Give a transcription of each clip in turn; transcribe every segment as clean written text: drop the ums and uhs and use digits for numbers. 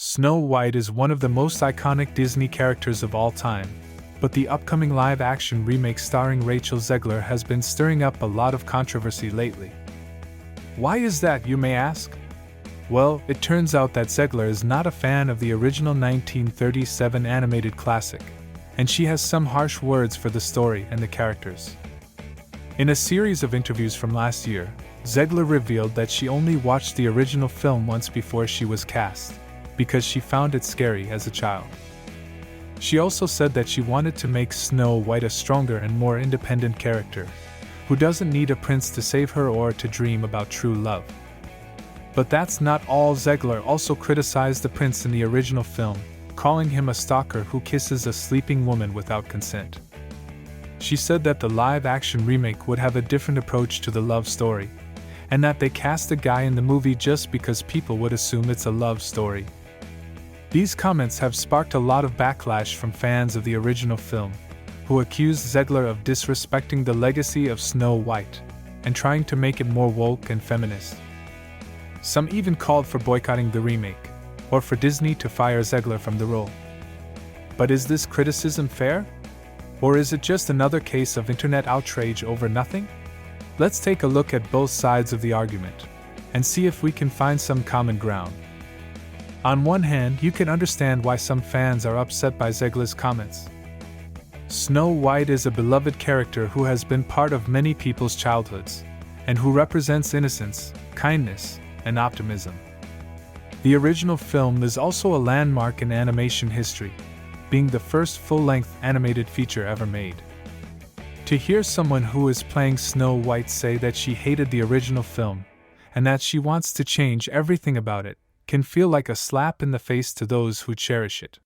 Snow White is one of the most iconic Disney characters of all time, but the upcoming live-action remake starring Rachel Zegler has been stirring up a lot of controversy lately. Why is that, you may ask? Well, it turns out that Zegler is not a fan of the original 1937 animated classic, and she has some harsh words for the story and the characters. In a series of interviews from last year, Zegler revealed that she only watched the original film once before she was cast, because she found it scary as a child. She also said that she wanted to make Snow White a stronger and more independent character, who doesn't need a prince to save her or to dream about true love. But that's not all. Zegler also criticized the prince in the original film, calling him a stalker who kisses a sleeping woman without consent. She said that the live-action remake would have a different approach to the love story, and that they cast a guy in the movie just because people would assume it's a love story. These comments have sparked a lot of backlash from fans of the original film, who accused Zegler of disrespecting the legacy of Snow White and trying to make it more woke and feminist. Some even called for boycotting the remake, or for Disney to fire Zegler from the role. But is this criticism fair? Or is it just another case of internet outrage over nothing? Let's take a look at both sides of the argument, and see if we can find some common ground. On one hand, you can understand why some fans are upset by Zegler's comments. Snow White is a beloved character who has been part of many people's childhoods, and who represents innocence, kindness, and optimism. The original film is also a landmark in animation history, being the first full-length animated feature ever made. To hear someone who is playing Snow White say that she hated the original film, and that she wants to change everything about it, can feel like a slap in the face to those who cherish it.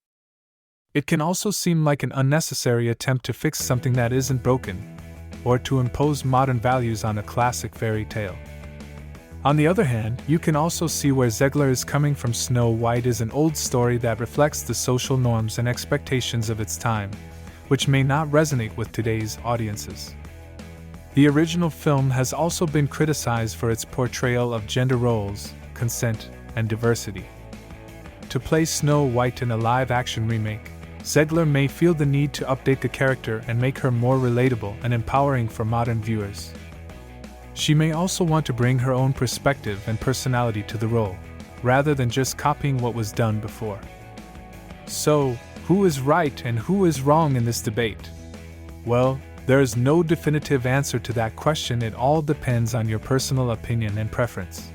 It can also seem like an unnecessary attempt to fix something that isn't broken, or to impose modern values on a classic fairy tale. On the other hand, you can also see where Zegler is coming from. Snow White is an old story that reflects the social norms and expectations of its time, which may not resonate with today's audiences. The original film has also been criticized for its portrayal of gender roles, consent, and diversity. To play Snow White in a live-action remake, Zegler may feel the need to update the character and make her more relatable and empowering for modern viewers. She may also want to bring her own perspective and personality to the role, rather than just copying what was done before. So, who is right and who is wrong in this debate? Well, there is no definitive answer to that question. It all depends on your personal opinion and preference.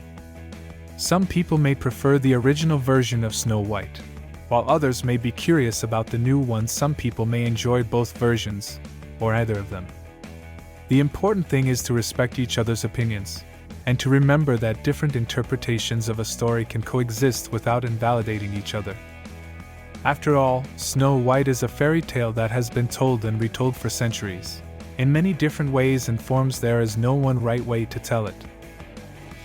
Some people may prefer the original version of Snow White, while others may be curious about the new one. Some people may enjoy both versions, or either of them. The important thing is to respect each other's opinions, and to remember that different interpretations of a story can coexist without invalidating each other. After all, Snow White is a fairy tale that has been told and retold for centuries, in many different ways and forms. There is no one right way to tell it.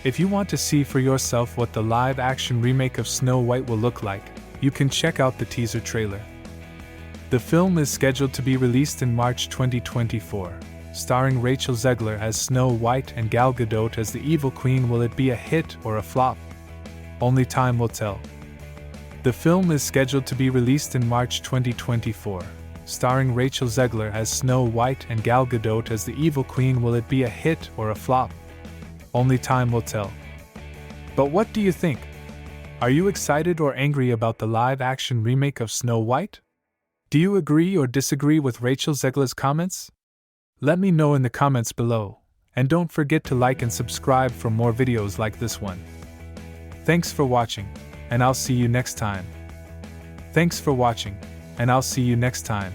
If you want to see for yourself what the live-action remake of Snow White will look like, you can check out the teaser trailer. The film is scheduled to be released in March 2024. Starring Rachel Zegler as Snow White and Gal Gadot as the evil queen. Will it be a hit or a flop? Only time will tell. The film is scheduled to be released in March 2024. Starring Rachel Zegler as Snow White and Gal Gadot as the evil queen. Will it be a hit or a flop? Only time will tell. But what do you think? Are you excited or angry about the live-action remake of Snow White? Do you agree or disagree with Rachel Zegler's comments? Let me know in the comments below, and don't forget to like and subscribe for more videos like this one. Thanks for watching, and I'll see you next time. Thanks for watching, and I'll see you next time.